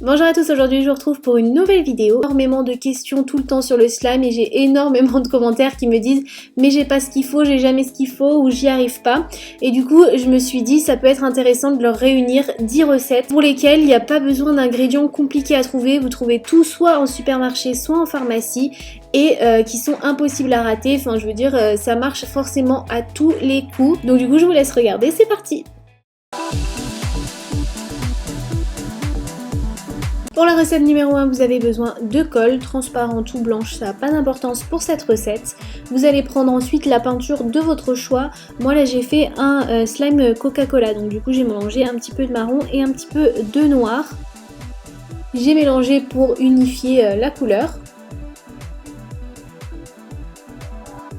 Bonjour à tous, aujourd'hui je vous retrouve pour une nouvelle vidéo. Énormément de questions tout le temps sur le slime et j'ai énormément de commentaires qui me disent mais j'ai pas ce qu'il faut, j'ai jamais ce qu'il faut ou j'y arrive pas. Et du coup je me suis dit ça peut être intéressant de leur réunir 10 recettes pour lesquelles il n'y a pas besoin d'ingrédients compliqués à trouver. Vous trouvez tout soit en supermarché soit en pharmacie et qui sont impossibles à rater. Enfin je veux dire ça marche forcément à tous les coups. Donc du coup je vous laisse regarder, c'est parti. Pour la recette numéro 1, vous avez besoin de colle, transparente ou blanche, ça n'a pas d'importance pour cette recette. Vous allez prendre ensuite la peinture de votre choix. Moi là j'ai fait un slime Coca-Cola, donc du coup j'ai mélangé un petit peu de marron et un petit peu de noir. J'ai mélangé pour unifier la couleur.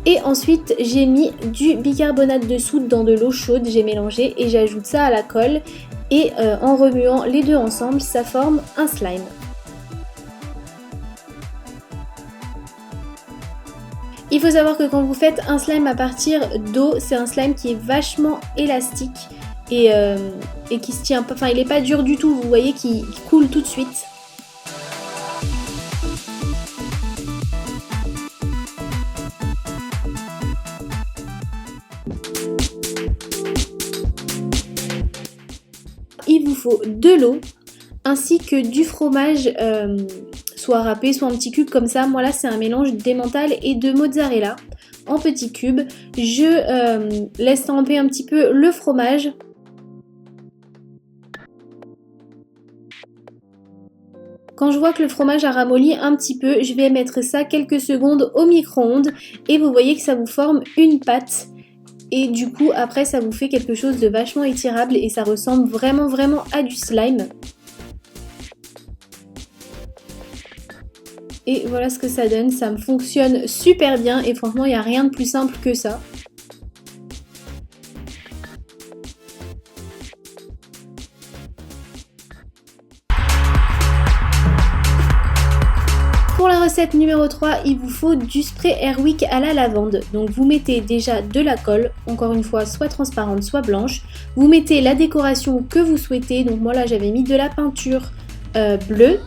Et ensuite j'ai mis du bicarbonate de soude dans de l'eau chaude, j'ai mélangé et j'ajoute ça à la colle. Et en remuant les deux ensemble, ça forme un slime. Il faut savoir que quand vous faites un slime à partir d'eau, c'est un slime qui est vachement élastique et qui se tient pas, enfin il n'est pas dur du tout, vous voyez qu'il coule tout de suite. Il vous faut de l'eau ainsi que du fromage soit râpé, soit en petits cubes comme ça. Moi là c'est un mélange d'emmental et de mozzarella en petits cubes. Je laisse tremper un petit peu le fromage. Quand je vois que le fromage a ramolli un petit peu, je vais mettre ça quelques secondes au micro-ondes et vous voyez que ça vous forme une pâte. Et du coup après ça vous fait quelque chose de vachement étirable et ça ressemble vraiment à du slime. Et voilà ce que ça donne, ça me fonctionne super bien et franchement il n'y a rien de plus simple que ça. Pour la recette numéro 3, il vous faut du spray Airwick à la lavande. Donc vous mettez déjà de la colle, encore une fois soit transparente soit blanche. Vous mettez la décoration que vous souhaitez, donc moi là j'avais mis de la peinture bleue.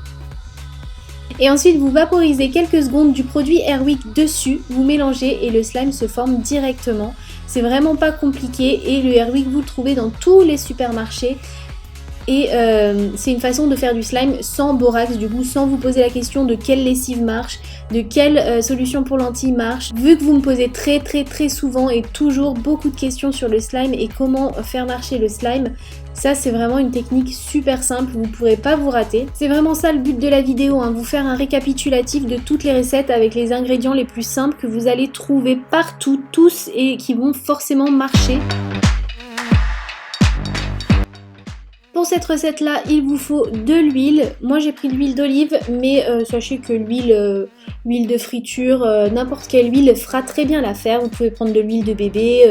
Et ensuite vous vaporisez quelques secondes du produit Airwick dessus, vous mélangez et le slime se forme directement. C'est vraiment pas compliqué et le Airwick vous le trouvez dans tous les supermarchés. Et c'est une façon de faire du slime sans borax, du coup sans vous poser la question de quelle lessive marche, de quelle solution pour lentilles marche. Vu que vous me posez très souvent et toujours beaucoup de questions sur le slime et comment faire marcher le slime, ça c'est vraiment une technique super simple, vous ne pourrez pas vous rater. C'est vraiment ça le but de la vidéo, hein, vous faire un récapitulatif de toutes les recettes avec les ingrédients les plus simples que vous allez trouver partout, tous, et qui vont forcément marcher. Pour cette recette là il vous faut de l'huile, moi j'ai pris de l'huile d'olive mais sachez que l'huile de friture, n'importe quelle huile fera très bien l'affaire, vous pouvez prendre de l'huile de bébé,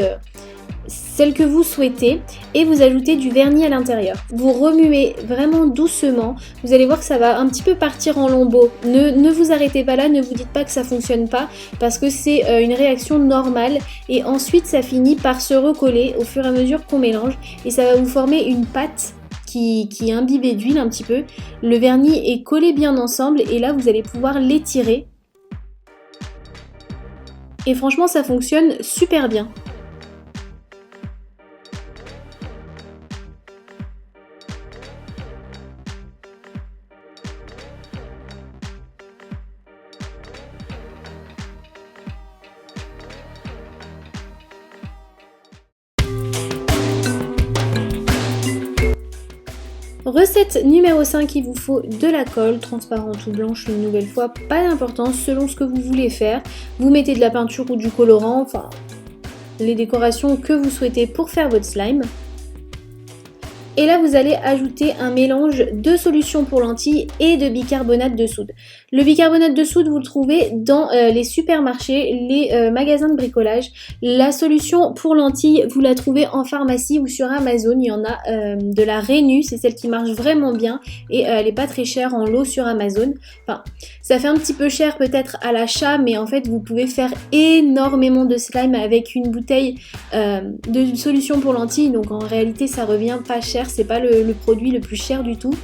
celle que vous souhaitez et vous ajoutez du vernis à l'intérieur. Vous remuez vraiment doucement, vous allez voir que ça va un petit peu partir en lambeaux, ne vous arrêtez pas là, ne vous dites pas que ça fonctionne pas parce que c'est une réaction normale et ensuite ça finit par se recoller au fur et à mesure qu'on mélange et ça va vous former une pâte qui est imbibé d'huile un petit peu. Le vernis est collé bien ensemble et là vous allez pouvoir l'étirer. Et franchement ça fonctionne super bien. Recette numéro 5, il vous faut de la colle, transparente ou blanche, une nouvelle fois, pas d'importance selon ce que vous voulez faire. Vous mettez de la peinture ou du colorant, enfin les décorations que vous souhaitez pour faire votre slime. Et là vous allez ajouter un mélange de solution pour lentilles et de bicarbonate de soude. Le bicarbonate de soude vous le trouvez dans les supermarchés, les magasins de bricolage. La solution pour lentilles vous la trouvez en pharmacie ou sur Amazon. Il y en a de la Rénu, c'est celle qui marche vraiment bien et elle n'est pas très chère en lot sur Amazon. Enfin ça fait un petit peu cher peut-être à l'achat mais en fait vous pouvez faire énormément de slime avec une bouteille de solution pour lentilles, donc en réalité ça revient pas cher. C'est pas le produit le plus cher du tout.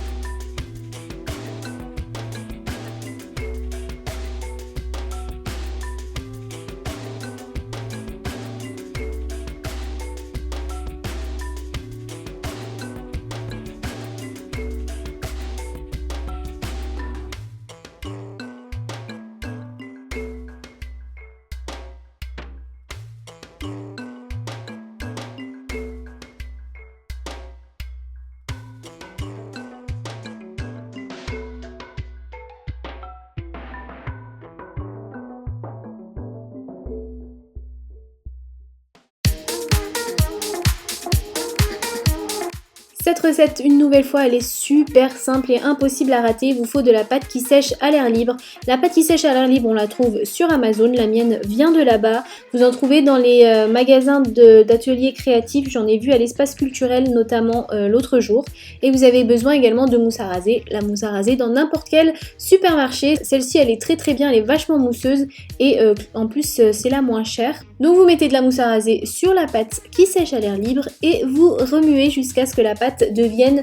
Cette recette, une nouvelle fois, elle est super simple et impossible à rater. Il vous faut de la pâte qui sèche à l'air libre. La pâte qui sèche à l'air libre, on la trouve sur Amazon. La mienne vient de là-bas. Vous en trouvez dans les magasins d'ateliers créatifs. J'en ai vu à l'espace culturel notamment l'autre jour. Et vous avez besoin également de mousse à raser. La mousse à raser dans n'importe quel supermarché. Celle-ci, elle est très très bien. Elle est vachement mousseuse et en plus, c'est la moins chère. Donc vous mettez de la mousse à raser sur la pâte qui sèche à l'air libre et vous remuez jusqu'à ce que la pâte devienne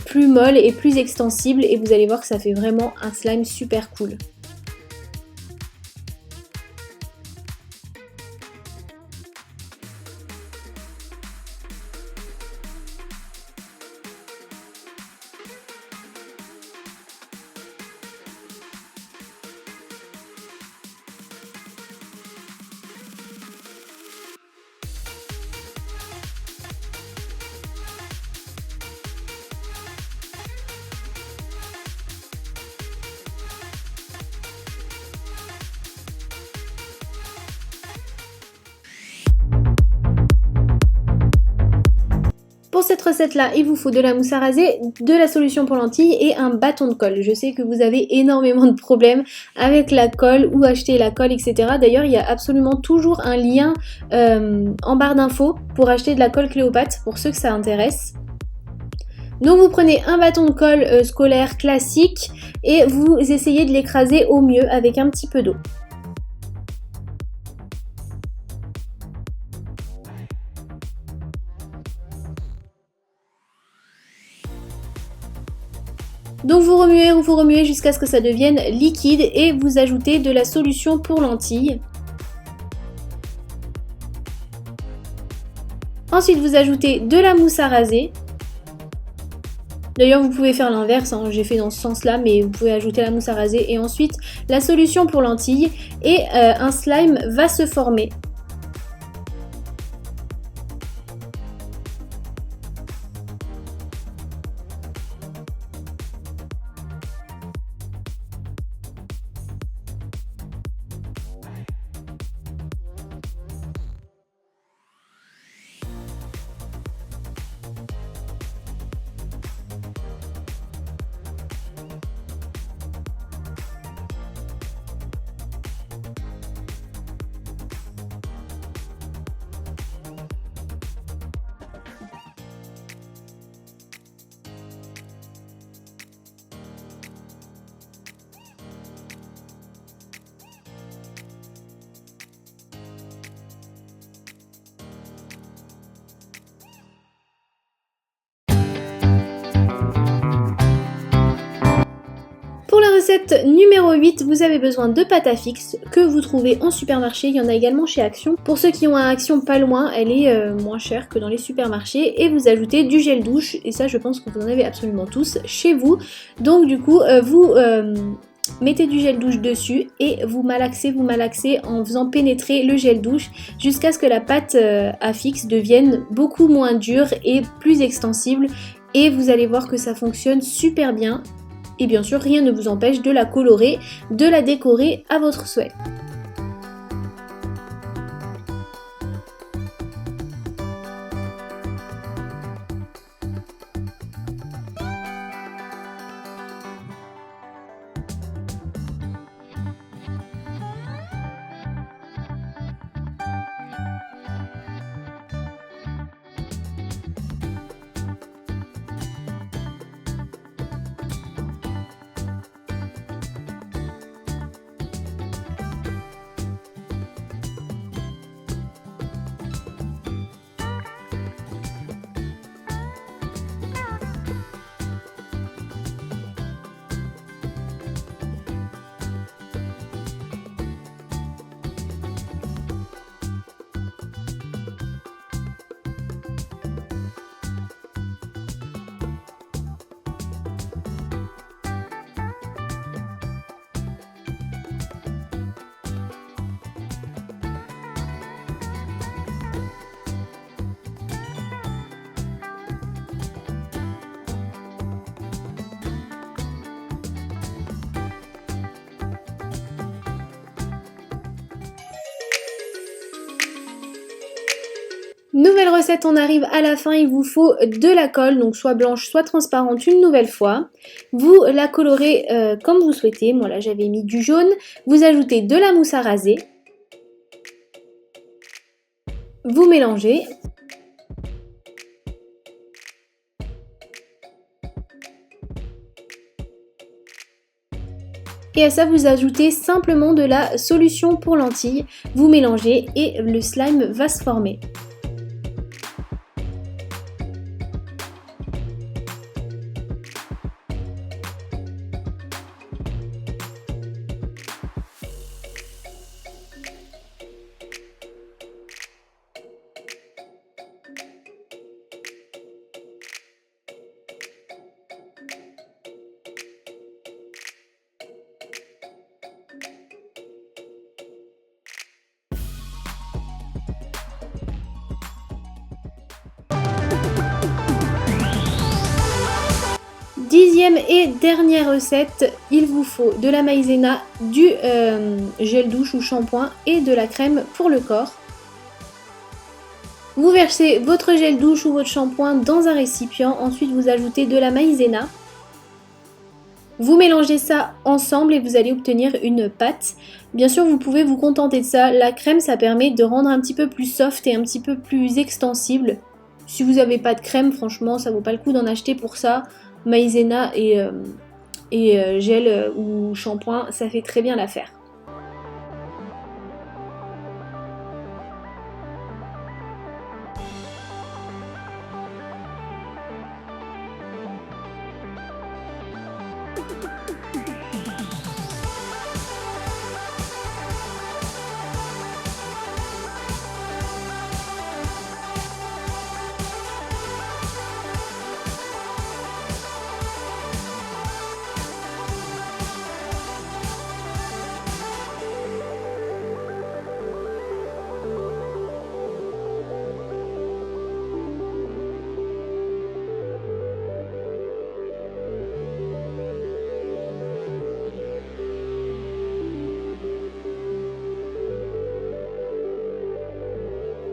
plus molle et plus extensible et vous allez voir que ça fait vraiment un slime super cool. Pour cette recette-là, il vous faut de la mousse à raser, de la solution pour lentilles et un bâton de colle. Je sais que vous avez énormément de problèmes avec la colle, ou acheter la colle, etc. D'ailleurs, il y a absolument toujours un lien en barre d'infos pour acheter de la colle Cléopâtre, pour ceux que ça intéresse. Donc vous prenez un bâton de colle scolaire classique et vous essayez de l'écraser au mieux avec un petit peu d'eau. Donc vous remuez jusqu'à ce que ça devienne liquide et vous ajoutez de la solution pour lentilles. Ensuite vous ajoutez de la mousse à raser. D'ailleurs vous pouvez faire l'inverse, hein, j'ai fait dans ce sens-là, mais vous pouvez ajouter la mousse à raser et ensuite la solution pour lentilles et un slime va se former. Pour la recette numéro 8, vous avez besoin de pâte à fixe que vous trouvez en supermarché. Il y en a également chez Action. Pour ceux qui ont un Action pas loin, elle est moins chère que dans les supermarchés. Et vous ajoutez du gel douche. Et ça, je pense que vous en avez absolument tous chez vous. Donc du coup, vous mettez du gel douche dessus et vous malaxez en faisant pénétrer le gel douche jusqu'à ce que la pâte à fixe devienne beaucoup moins dure et plus extensible. Et vous allez voir que ça fonctionne super bien. Et bien sûr, rien ne vous empêche de la colorer, de la décorer à votre souhait. Nouvelle recette, on arrive à la fin, il vous faut de la colle, donc soit blanche, soit transparente une nouvelle fois. Vous la colorez comme vous souhaitez, moi là j'avais mis du jaune. Vous ajoutez de la mousse à raser. Vous mélangez. Et à ça, vous ajoutez simplement de la solution pour lentilles. Vous mélangez et le slime va se former. Dixième et dernière recette, il vous faut de la maïzena, du gel douche ou shampoing et de la crème pour le corps. Vous versez votre gel douche ou votre shampoing dans un récipient, ensuite vous ajoutez de la maïzena. Vous mélangez ça ensemble et vous allez obtenir une pâte. Bien sûr, vous pouvez vous contenter de ça. La crème, ça permet de rendre un petit peu plus soft et un petit peu plus extensible. Si vous n'avez pas de crème, franchement, ça vaut pas le coup d'en acheter pour ça. Maïzena et gel ou shampoing, ça fait très bien l'affaire.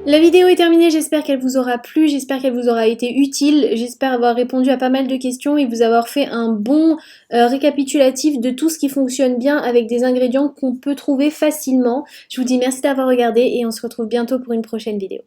La vidéo est terminée, j'espère qu'elle vous aura plu, j'espère qu'elle vous aura été utile, j'espère avoir répondu à pas mal de questions et vous avoir fait un bon récapitulatif de tout ce qui fonctionne bien avec des ingrédients qu'on peut trouver facilement. Je vous dis merci d'avoir regardé et on se retrouve bientôt pour une prochaine vidéo.